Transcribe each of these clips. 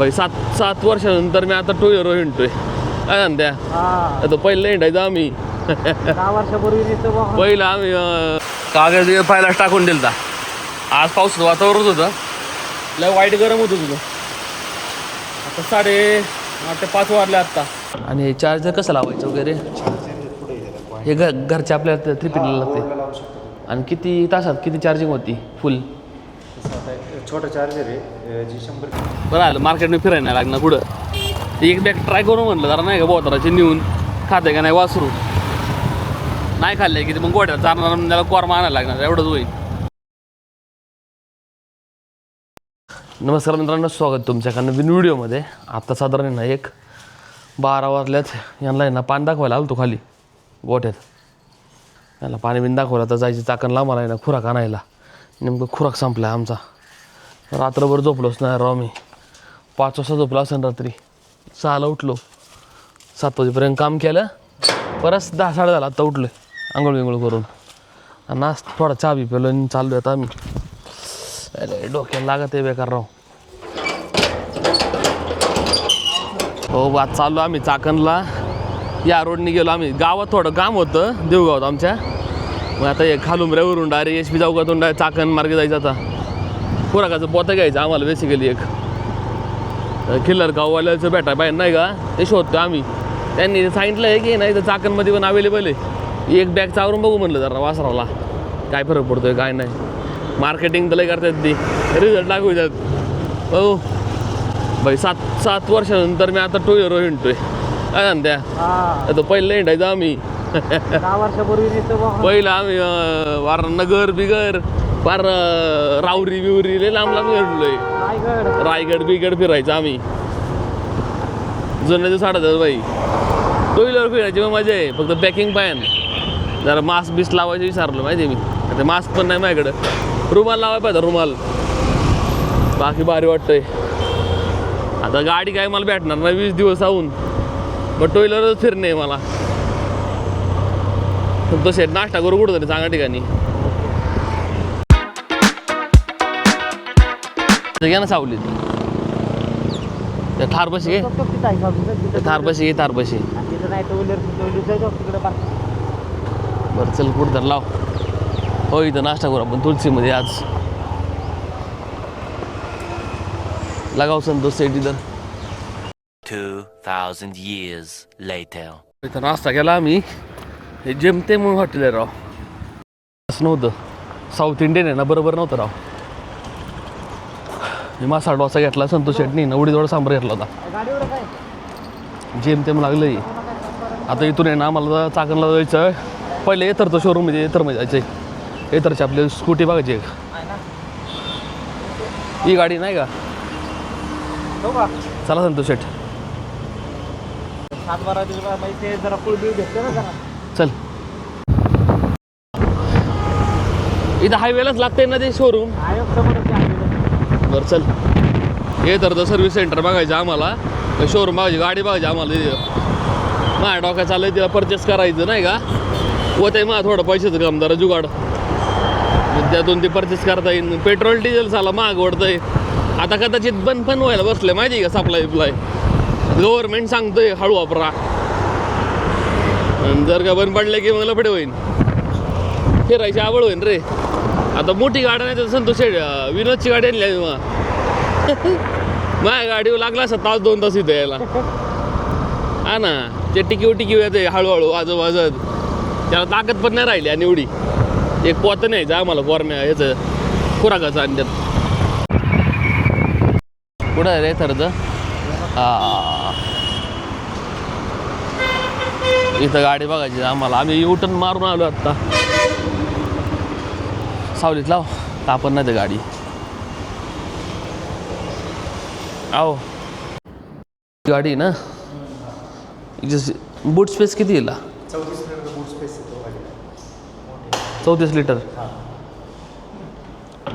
भाई 7 वर्षानंतर मी आता 2 व्हीलर हिंडतोय. काय म्हणत्या आता पहिलं हिंडायचं आम्ही 10 वर्षापूर्वी पहिलं आम्ही कागद पहिलाच टाकून दिलता. आज पावसाचं वातावरण होतं, लय वाईट गरम होतं तुझं. आता 4:30 वाजले आत्ता. आणि चार्जर कसं लावायचं वगैरे हे घरच्या आपल्याला 3 पिनला लागते. आणि किती तासात किती चार्जिंग होती फुल? छोटा चार्जर आहे जी 100. बरं आलं मार्केटमध्ये फिरायला नाही लागणार पुढं. एक बॅग ट्राय करून म्हटलं जरा नाही का बोतराची नेऊन खाते का नाही वासरू. नाही खाल्ले की मग गोट्यात चालणार, त्याला कोरमा आणायला लागणार, एवढंच होईल. नमस्कार मित्रांनो, स्वागत तुमच्याकडनं नवीन व्हिडिओमध्ये. आता साधारण ना 12 वाजल्यात. यांना ना पाणी दाखवायला आलो तो खाली गोठ्यात. याला पाणी बिन दाखवलं तर जायची चाकणला मला ना खुराक आणायला. नेमकं खुराक संपला आहे आमचा. रात्रभर झोपलोच नाही राव मी. 5 वाजता झोपलो असेल रात्री. 6ला उठलो, 7 वाजेपर्यंत काम केलं, परत 10 साडे 10ला आत्ता उठलो आंघोळ विंघोळ करून. आणि आज थोडा चहा बी पेलो आणि चाललो आता आम्ही. अरे डोक्याला लागत आहे बेकार राव. हो आज चाललो आम्ही चाकणला. या रोडने गेलो आम्ही. गावात थोडं काम होतं देवगावात आमच्या. मग आता हे खालुंबऱ्यावरून डायरेक्ट HP चौकातून डायरेक्ट चाकण मार्गे जायचं. आता खुराकाचं पोतं घ्यायचं आम्हाला बेसिकली. एक खिल्लर गाववाल्याचं भेटाय पाहिजे नाही का, ते शोधतो आम्ही. त्यांनी सांगितलं आहे की नाही तर चाकणमध्ये पण अवेलेबल आहे. एक बॅग चावरून बघू म्हणलं जरा वासराला काय फरक पडतोय काय नाही. मार्केटिंग तर लय करतात ती, रिझल्ट लागू द्यात. हो भाई 7 वर्षानंतर मी आता 2 व्हीलर हिंडतोय. काय म्हणत्या आता पहिलं हिंडायचं आम्ही 10 वर्षापूर्वी पहिलं आम्ही वार नगर बिगर फार रावरी बिवरी लय लांब लांब हिंडलोय. रायगड बिगड फिरायचं आम्ही. जुन्याचं साडा बाई 2 व्हीलर फिरायची मग मजा आहे. फक्त पॅकिंग पाहिजे जरा मास्क बिस्क लावायचं विसरलो माहिती आहे मी. आता मास्क पण नाही माझ्याकडं. रुमाल लावायला पाहिजे रुमाल. बाकी भारी वाटतंय. आता गाडी काय मला भेटणार नाही 20 दिवस आहोत. बट 2 व्हीलरच फिरणे आहे मला. तो शेट नाश्ता करू कुठं तरी चांगल्या ठिकाणी. घ्या ना सावलीत त्या थार बशी घे. थार बशी घे, थार बशी. बरं चल कुठं तर लाव. हो इथं नाश्ता करू आपण तुलसीमध्ये आज. लगाव संतोष सेठ इधर. 2000 years later. इथं नाश्ता केला आम्ही. हे जेमते म्हणून हॉटेल आहे राव. असं नव्हतं साऊथ इंडियन आहे ना, बरोबर नव्हतं राव. मी मासा डोसा घेतला संतोष शेटनी ना, उडीदवडा सांबार घेतला होता. जेमतेम लागलं. आता इथून आहे ना आम्हाला चाकणला जायचं. पहिले येतरचं शोरूम म्हणजे येतरमध्ये जायचं आहे. येतरची आपली स्कूटी बघायची एक. ही गाडी नाही का. चला संतोष शेट. 7-12 दिवस जरा कुळबीळ भेटते ना जरा. चल इथं हायवेलाच लागते ना ते शोरूम. बरं चल. हे तर सर्व्हिस सेंटर बघायचं आम्हाला, शोरूम बघायची, गाडी बघायची आम्हाला. माझ्या डोक्यात चाललंय तिला परचेस करायचं नाही का. व ते मला थोडं पैशाचं काम जरा जुगाड, त्यातून ती परचेस करता येईल. पेट्रोल डिझेल झाला महाग वाढतंय. आता कदाचित बंद पण व्हायला बसले माहिती आहे का. सप्लाय बिप्लाय गव्हर्नमेंट सांगतोय हळू वापरा. जर का बंद पडले की मग लफडे होईन. फिरायची आवड होईन रे. आता मोठी गाडी नाही तर संतोष विनोदची गाडी आणली आहे मग. माझ्या गाडीवर लागला असं 1-2 तास इथं यायला. हा ना ते टिकीव येते हळूहळू वाजत वाजत. त्याला ताकद पण नाही राहिली. आणि एवढी एक पोतं न्यायचं आम्हाला कोरम्या याचं खुराकाचं. आणि त्यात कुठं आहे रे थरचं. इथं गाडी बघायची आम्हाला. आम्ही युटर्न मारून आलो आत्ता. सावलीत लाव तापण नाही ते गाडी. आओ गाडी ना. बूट स्पेस किती येईल? 34 लिटर बूट स्पेस येतो. 34 लिटर.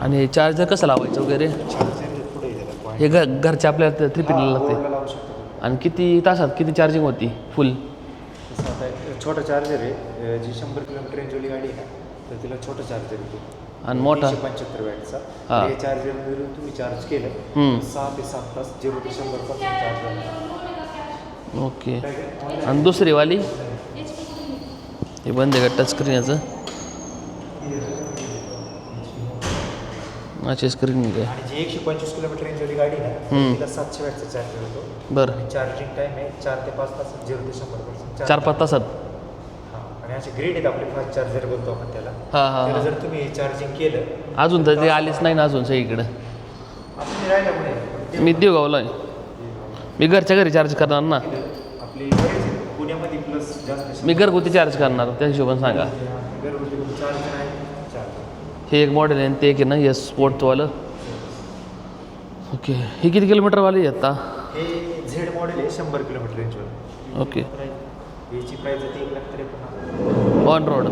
आणि चार्जर कसं लावायचं वगैरे हे घरच्या आपल्याला 3 पिनला लागते. आणि किती तासात किती चार्जिंग होती फुल? छोटा चार्जर आहे जी 100 किलोमीटर रेंजवाली गाडी आहे तर तिला छोटा चार्जर येतो. आणि मोठा 375 वॅटचा. हा. हे चार्जर जर तुम्ही चार्ज केलं हम्म. 6 ते 7 तास 0 ते 100% चार्ज होईल. ओके. आणि दुसरी वाली हे बंद आहे का टचस्क्रीन याचं? अच्छा स्क्रीन आहे. आणि जी 125 किलोमीटर रेंजवाली गाडी आहे ना हम्म. तिला 700 वॅटचा चार्जर होतो. बरं. आणि चार्जिंग टाईम आहे 4 ते 5 तास 0 ते 100%. 4-5 तासात. हां. आणि असे ग्रेड आहेत आपले फास्ट चार्जर बोलतो आपण त्याला. हां हां त्याला हां. जर तुम्ही चार्जिंग केलं अजून तर ते आलीच नाही ना अजून सगळीकडं. आपण राहिलं पुढे मी देवगावला आहे. मी घरच्या घरी चार्ज करणार ना. आपली बरेच आहेत. पुण्यामध्ये प्लस जास्त मी घरगुती चार्ज करणार त्या हिशोबाने सांगा. घरगुती चार्जर आहे. चार्जर हे एक मॉडेल आहे आणि ते एक आहे ना हे स्पोर्टवालं. ओके. हे किती किलोमीटरवाली आहे आता? हे झेड मॉडेल आहे 100 किलोमीटर रेंजवर. ओके. याची प्राईस आहे 1,53,000. On road.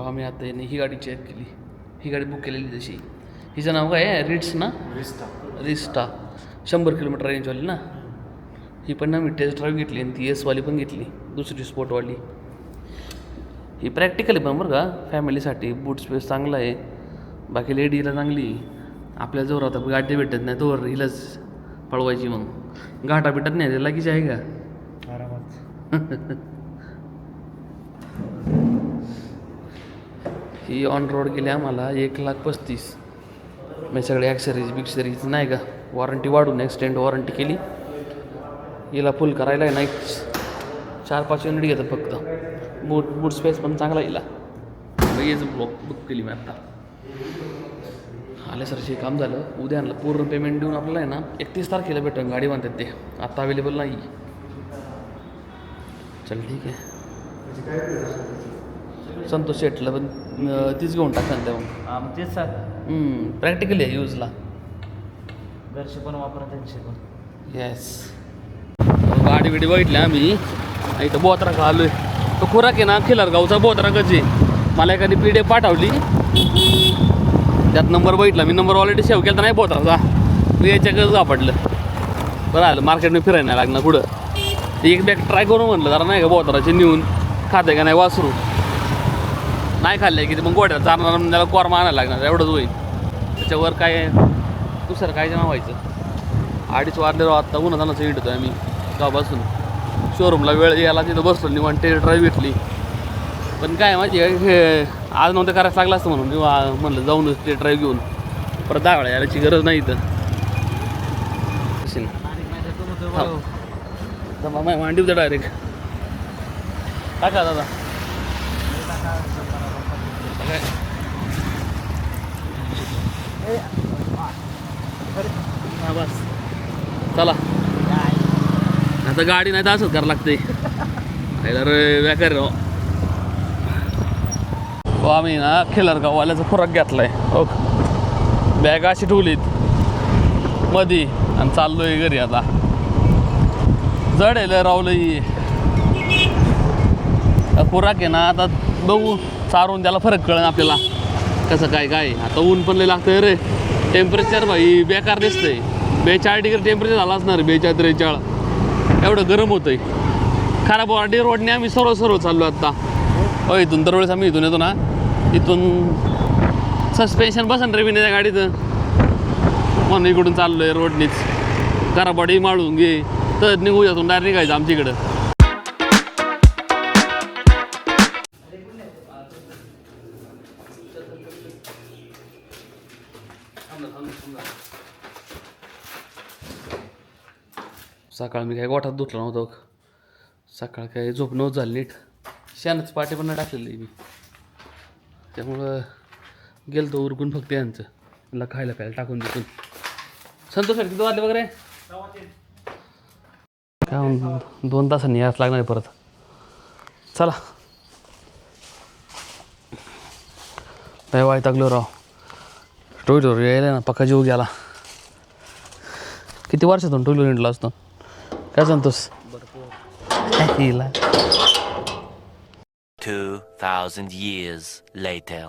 आम्ही आता याने ही गाडी चेक केली. ही गाडी बुक केलेली जशी. हिचं नाव काय आहे? रिट्स ना? रिस्टा. 100 किलोमीटर रेंजवाली ना. ही पण ना मी टेस्ट ड्राईव्ह घेतली आणि ती एसवाली पण घेतली. दुसरी स्पोर्टवाली. ही प्रॅक्टिकल आहे पण बरं का फॅमिलीसाठी. बूट स्पेस चांगला आहे. बाकी लेडीला चांगली. आपल्या जवळ आता गाडी भेटत नाही तोवर हिलाच पळवायची मग. घाटा भेटत नाही त्याला लगेच आहे का? आरामात. ही ऑन रोड गेली आम्हाला 1,35,000. मी सगळे ॲक्सरीज बिक्सरीज नाही का वॉरंटी वाढून एक्सटेंड वॉरंटी केली. हिला फुल करायला आहे नाही 4-5 युनिट घेतात फक्त. बूट स्पेस पण चांगला हिला. हेच बुक केली मी आत्ता. आल्यासारखे काम झालं. उद्या आणलं पूर्ण पेमेंट देऊन आपल्याला आहे ना 31 तारखेला भेटेल गाडी म्हणतात ते. आत्ता अवेलेबल नाही. चल ठीक आहे. संतोष शेटला पण तीच घेऊन टाका तेव्हा. मग तेच सर प्रॅक्टिकली आहे यूजला. घरचे पण वापरा त्यांचे पण. येस. गाडी बिडी बघितली आम्ही. इथं बोत्रा का आलो आहे. तो खुराक आहे ना खिलारगावचा बोत्रा कची. मला एखादी PDF पाठवली. त्यात नंबर बघितला मी. नंबर ऑलरेडी सेव्ह केला नाही बोत्राचा. मी याच्याकडे सापडलं. बरं आलं मार्केटमध्ये फिरायला लागणार पुढं. एक बॅग ट्राय करून म्हणलं जरा नाही का बोत्राचे नेऊन खाते का नाही वासरू. नाही खाल्ले की मग गोट्याला चालणार त्याला कोरमा आणायला लागणार एवढंच होईल. त्याच्यावर काय दुसरं काय नाव व्हायचं. 2:30 वाजल्यावर आत्ता उन्हातानाचं हिंडतो आहे आम्ही गावापासून. शोरूमला वेळ यायला तिथं बसलो निवांत टेस्ट ड्राईव्ह घेतली. पण काय माहिती आहे आज नव्हतं करायचं लागलं असतं म्हणून किंवा म्हणलं जाऊनच टेस्ट ड्राईव्ह घेऊन परत 10 वेळा यायची गरज नाही इथं. मांडी होतं डायरेक्ट. टाका दादा. हां बस चला आता गाडी नाही तर असंच करावं लागते. रे व्याकार हो आम्ही ना खिलारगाववाल्याचा खुराक घेतलाय. हो बॅग अशी ठेवलीत मधी आणि चाललोय घरी आता. जड आहे रावलं खुराक आहे ना. आता बघू चारून त्याला फरक कळेल आपल्याला कसं काय काय. आता ऊन पण लय लागतंय रे. टेम्परेचर भाई बेकार दिसतंय. 42 डिग्री टेम्परेचर झालं असणार 42-43 एवढं गरम होतंय. खराब वाडी रोडने आम्ही सर्व चाललो आत्ता. हो इथून दरवेळेस आम्ही इथून येतो ना इथून सस्पेन्शन बसन रे विने त्या गाडीचं म्हणून इकडून चाललो आहे रोडनीच. खराबवाडी माळून घे तर निघू यातून डायरेक्ट निघायचं आमच्या इकडं. सकाळ मी काय गोठात धुतला नव्हतं. सकाळ काय झोप नव्हतं झाली नीट. शानच पाटे पण टाकलेली मी. त्यामुळं गेलं तो उरकून फक्त यांचं मला खायला प्यायला टाकून देतो. संतोष सर किती वाजले वगैरे काय 2 तासांनी याच लागणार परत. चला काय वायतागलो राव. टोयलर यायला ना पक्का जीव गेला. किती वर्षातून टोयलर निघला असतो काय संतोष? 2,000 years later.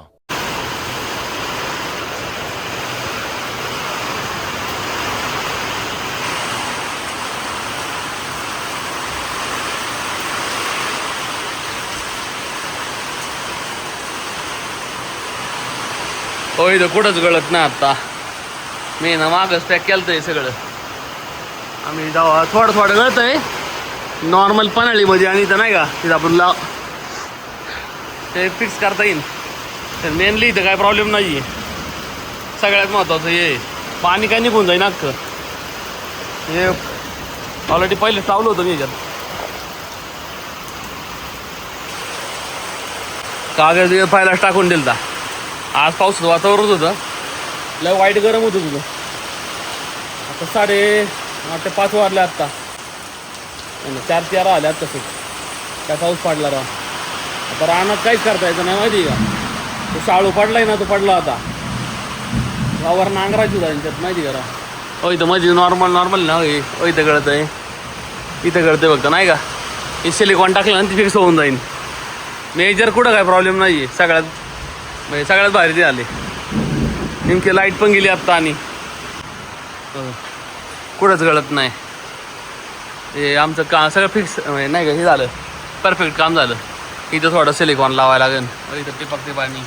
हो इथं कुठंच गळत नाही आत्ता. मी ना मागच पॅक केलं आहे सगळं. आम्ही जाऊ थोडं थोडं गळत आहे नॉर्मल पन्हाळीमध्ये आणि इथं नाही का तिथं आपण लाव ते फिक्स करता येईल. तर मेनली इथं काय प्रॉब्लेम नाही आहे. सगळ्यात महत्त्वाचं हे पाणी काय निघून जाईन अख्खं. हे ऑलरेडी पहिले चावलं होतं मी ह्याच्यात. कागद पहिलाच टाकून दिलता. आज पावसाचं वातावरण होतं लय वाईट गरम होतं तुझं. आता 4:30 वाजले आत्ता. 4 आले आत्ता तसं काय पाऊस पडला राव. आता रानात काहीच करता यायचं नाही माहिती आहे का. तो शाळू पडलाय ना तो पडला आता वावर नांगरायची होता त्यांच्यात माहिती का राव. इथं मध्ये नॉर्मल ना हो इथं गळत आहे. इथं गळत आहे फक्त नाही का. हे सिलिकॉन टाकलं ना ती फिक्स होऊन जाईल. मेजर कुठं काय प्रॉब्लेम नाही आहे. सगळ्यात भारी ते आले. नेमकी लाईट पण गेली आत्ता आणि कुठंच गळत नाही. हे आमचं सगळं फिक्स नाही का हे झालं परफेक्ट काम झालं. इथं थोडं सिलिकॉन लावायला लागेल. इथं टिपकते पाणी.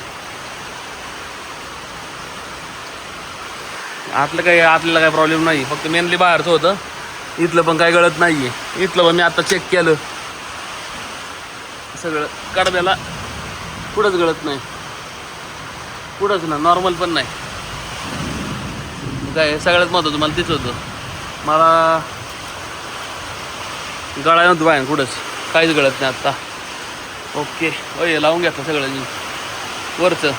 आपल्याला काय प्रॉब्लेम नाही. फक्त मेनली बाहेरचं होतं. इथलं पण काय गळत नाही आहे. इथलं पण मी आता चेक केलं सगळं कडब्याला कुठंच गळत नाही. कुठंच ना नॉर्मल पण नाही. काय सगळ्यात महत्त्वाचं मला तेच होतं. मला गळा नव्हतं बाहेर कुठंच काहीच गळत नाही आत्ता. ओके लावून घेतलं सगळं मी वरचं.